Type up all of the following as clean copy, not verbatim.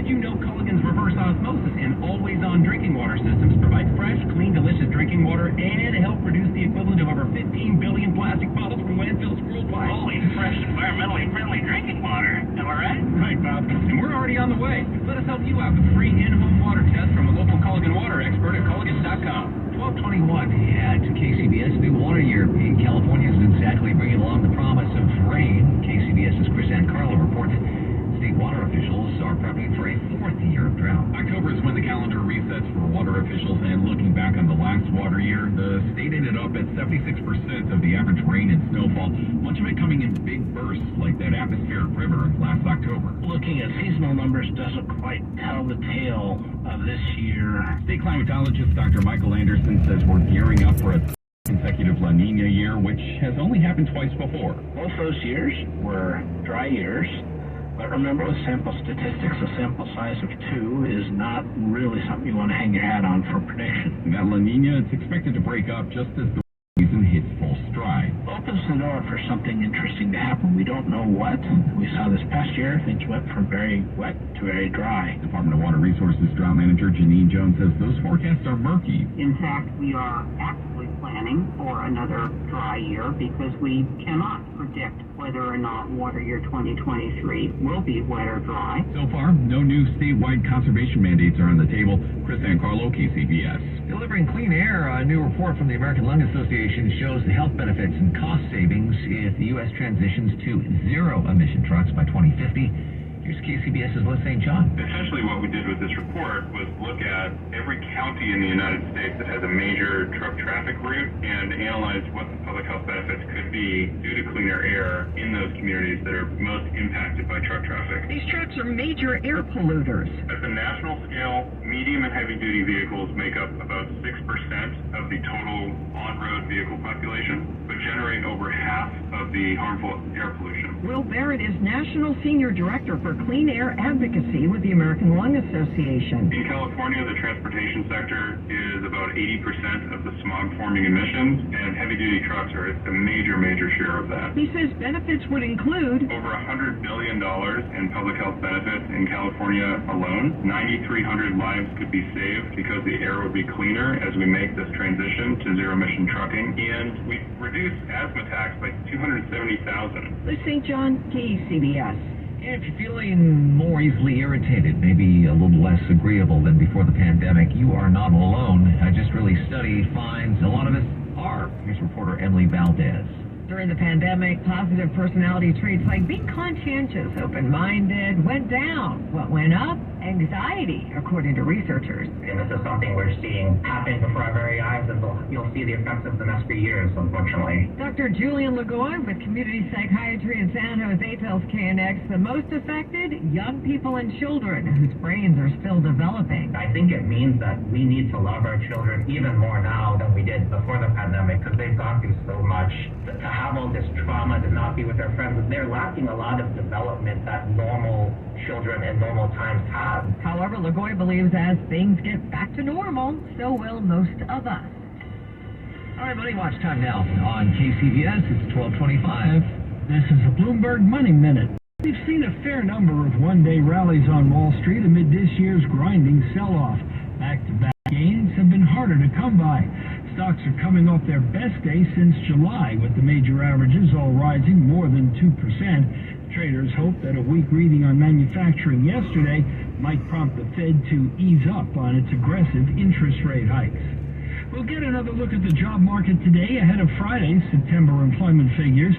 did you know Culligan's reverse osmosis and always-on drinking water systems provide fresh, clean, delicious drinking water and help reduce the equivalent of over 15 billion plastic bottles from landfills worldwide? Holy, fresh, environmentally friendly drinking water. Am I right? Right, Bob. And we're already on the way. Let us help you out with a free in-home water test from a local Culligan water expert at Culligan.com. 1221, yeah, it's KCBS New Water Year. In California is exactly bringing along the promise of rain. KCBS's Chris Carlo reports state water officials are prepping for a fourth year of drought. October is when the calendar resets for water officials, and looking back on the last water year, the state ended up at 76% of the average rain and snowfall, much of it coming in big bursts like that atmospheric river last October. Looking at seasonal numbers doesn't quite tell the tale of this year. State climatologist Dr. Michael Anderson says we're gearing up for a consecutive La Nina year, which has only happened twice before. Both those years were dry years. But remember, with sample statistics, a sample size of 2 is not really something you want to hang your hat on for prediction. And that La Nina is expected to break up just as the season hits full stride. Opens the door for something interesting to happen. We don't know what. We saw this past year, things went from very wet to very dry. Department of Water Resources Drought Manager Janine Jones says those forecasts are murky. In fact, we are actively planning for another dry year because we cannot predict whether or not water year 2023 will be wet or dry. So far, no new statewide conservation mandates are on the table. Chris Carlo, KCBS. Delivering clean air, a new report from the American Lung Association shows the health benefits and cost savings if the U.S. transitions to zero-emission trucks by 2050. Here's KCBS's Liz St. John. Essentially what we did with this report was look at every county in the United States that has a major truck traffic route and analyze what the public health benefits could be due to cleaner air in those communities that are most impacted by truck traffic. These trucks are major air polluters. At the national scale, medium and heavy duty vehicles make up about 6% of the total on-road vehicle population, but generate over half of the harmful air pollution. Will Barrett is National Senior Director for Clean Air Advocacy with the American Lung Association. In California, the transportation sector is about 80% of the smog-forming emissions, and heavy-duty trucks are a major, major share of that. He says benefits would include over $100 billion in public health benefits in California alone. 9,300 lives could be saved because the air would be cleaner as we make this transition to zero-emission trucking, and we reduce asthma attacks by 270,000. Liz St. John, KCBS. And if you're feeling more easily irritated, maybe a little less agreeable than before the pandemic, you are not alone. A just really study finds a lot of us are. Here's reporter Emily Valdez. During the pandemic, positive personality traits like being conscientious, open-minded, went down. What went up? Anxiety, according to researchers. And this is something we're seeing happen before our very eyes, and you'll see the effects of the next few years, unfortunately. Dr. Julian Lagoy with Community Psychiatry in San Jose tells KNX the most affected, young people and children whose brains are still developing. I think it means that we need to love our children even more now than we did before the pandemic, because they've gone through so much. To have all this trauma, to not be with their friends, they're lacking a lot of development that normal children in normal times have. However, Lagoy believes as things get back to normal, so will most of us. All right, Money Watch time now on KCBS. It's 12:25. This is a Bloomberg Money Minute. We've seen a fair number of one-day rallies on Wall Street amid this year's grinding sell-off. Back-to-back gains have been harder to come by. Stocks are coming off their best day since July, with the major averages all rising more than 2%. Traders hope that a weak reading on manufacturing yesterday might prompt the Fed to ease up on its aggressive interest rate hikes. We'll get another look at the job market today ahead of Friday's September employment figures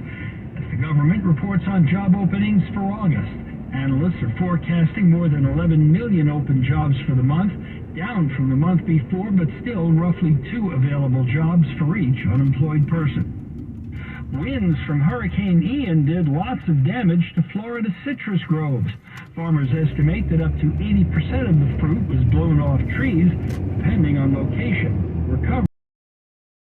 as the government reports on job openings for August. Analysts are forecasting more than 11 million open jobs for the month, down from the month before, but still roughly 2 available jobs for each unemployed person. Winds from Hurricane Ian did lots of damage to Florida citrus groves. Farmers estimate that up to 80% of the fruit was blown off trees, depending on location. Recovery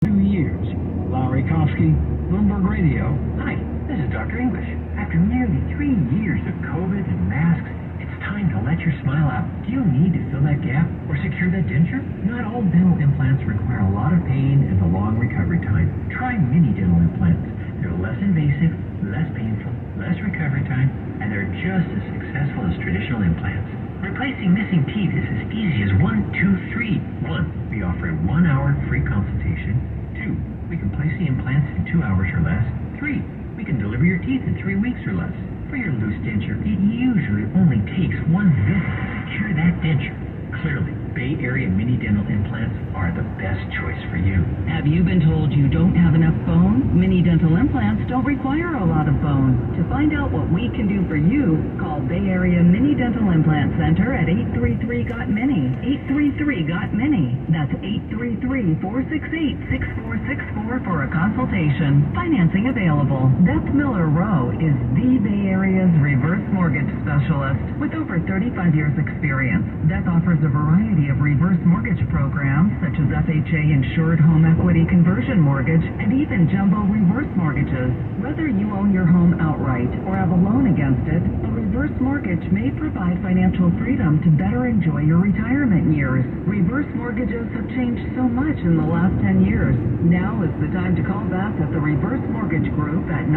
2 years. Larry Kofsky, Bloomberg Radio. Hi, this is Dr. English. After nearly 3 years of COVID and masks, it's time to let your smile out. Do you need to fill that gap or secure that denture? Not all dental implants require a lot of pain and a long recovery time. Try mini dental implants. They're less invasive, less painful, less recovery time, and they're just as successful as traditional implants. Replacing missing teeth is as easy as 1, 2, 3. 1. We offer a 1-hour free consultation. 2. We can place the implants in 2 hours or less. 3. We can deliver your teeth in 3 weeks or less. For your loose denture, it usually only takes 1 visit to secure that denture. Clearly, Bay Area mini dental implants are the best choice for you. Have you been told you don't have enough bone? Mini dental implants don't require a lot of bone. To find out what we can do for you, call Bay Area Mini Dental Implant Center at 833-GOT-MINI. 833-GOT-MINI. That's 833-468-6464 for a consultation. Financing available. Beth Miller Rowe is the Bay Area's reverse mortgage specialist with over 35 years experience. Beth offers a variety of reverse mortgage programs such as FHA insured home equity conversion mortgage and even jumbo reverse mortgages. Whether you own your home outright or have a loan against it, a reverse mortgage may provide financial freedom to better enjoy your retirement years. Reverse mortgages have changed so much in the last 10 years. Now is the time to call Beth at the Reverse Mortgage Group at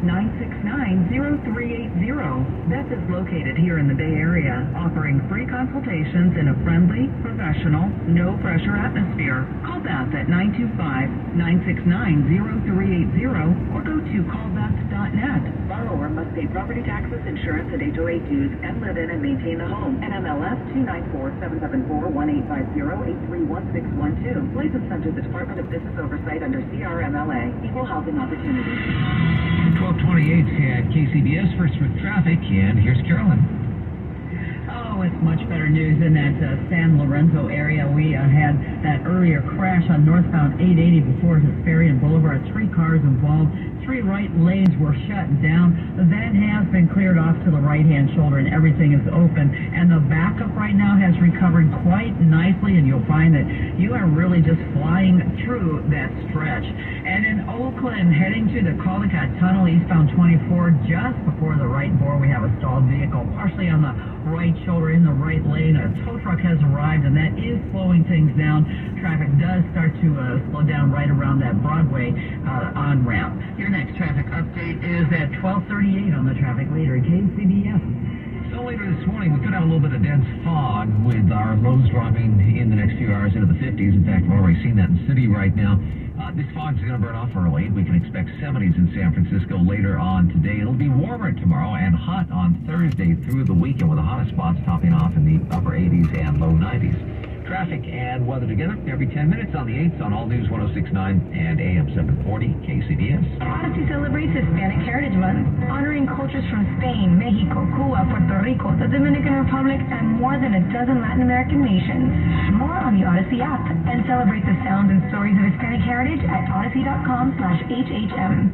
925-969-0380. Beth is located here in the Bay Area, offering free consultations in a friendly, professional, no-pressure atmosphere. Call Beth at 925-969-0380 or go to callbeth.net. Borrower must pay property taxes, insurance, and HOA dues and live in and maintain the home. NMLS 294-774-1850-831612. License under the Department of Business Oversight under CRMLA. Equal Housing Opportunity. 1228 at KCBS. First with traffic, and here's Carolyn. Oh, it's much better news in that San Lorenzo area. We had that earlier crash on northbound 880 before Hesperian Boulevard. 3 cars involved. 3 right lanes were shut down. That has been cleared off to the right-hand shoulder, and everything is open. And the backup right now has recovered quite nicely, and you'll find that you are really just flying through that stretch. And in Oakland, heading to the Caldecott Tunnel, eastbound 24, just before the right bore, we have a stalled vehicle, partially on the right shoulder in the right lane. A tow truck has arrived, and that is slowing things down. Traffic does start to slow down right around that Broadway on-ramp. Your next traffic update is at 12:38 on the traffic leader, KCBS. So later this morning, we could have a little bit of dense fog with our lows dropping in the next few hours into the 50s. In fact, we're already seeing that in the city right now. This fog is going to burn off early. We can expect 70s in San Francisco later on today. It'll be warmer tomorrow and hot on Thursday through the weekend, with the hottest spots topping off in the upper 80s and low 90s. Traffic and weather together every 10 minutes on the 8s on All News 106.9 and AM 740 KCBS. Odyssey celebrates Hispanic Heritage Month, honoring cultures from Spain, Mexico, Cuba, Puerto Rico, the Dominican Republic, and more than a dozen Latin American nations. More on the Odyssey app, and celebrate the sounds and stories of Hispanic heritage at odyssey.com/HHM.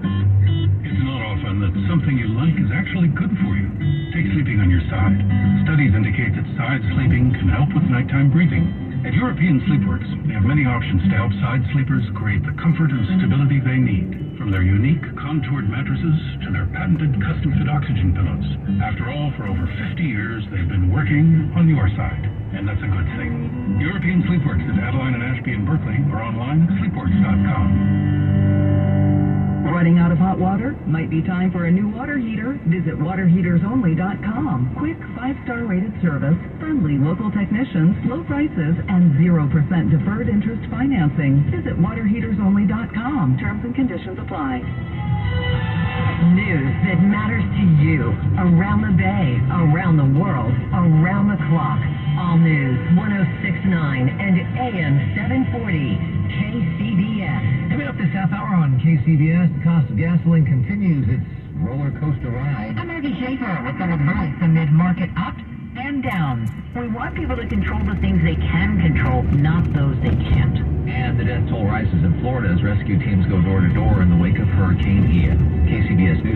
It's not often that something you like is actually good for you. Take sleeping on your side. Studies indicate that side sleeping can help with nighttime breathing. At European Sleepworks, they have many options to help side sleepers create the comfort and stability they need. From their unique contoured mattresses to their patented custom-fit oxygen pillows. After all, for over 50 years, they've been working on your side. And that's a good thing. European Sleepworks at Adeline and Ashby in Berkeley, or online at sleepworks.com. Running out of hot water? Might be time for a new water heater. Visit waterheatersonly.com. Quick 5-star rated service, friendly local technicians, low prices, and 0% deferred interest financing. Visit waterheatersonly.com. Terms and conditions apply. News that matters to you. Around the Bay, around the world, around the clock. All News 106.9 and AM 740 KCBS. Coming up this half hour on KCBS, the cost of gasoline continues its roller coaster ride. I'm Maggie Schaefer with some advice amid market ups and downs. We want people to control the things they can control, not those they can't. And the death toll rises in Florida as rescue teams go door to door in the wake of Hurricane Ian. KCBS News.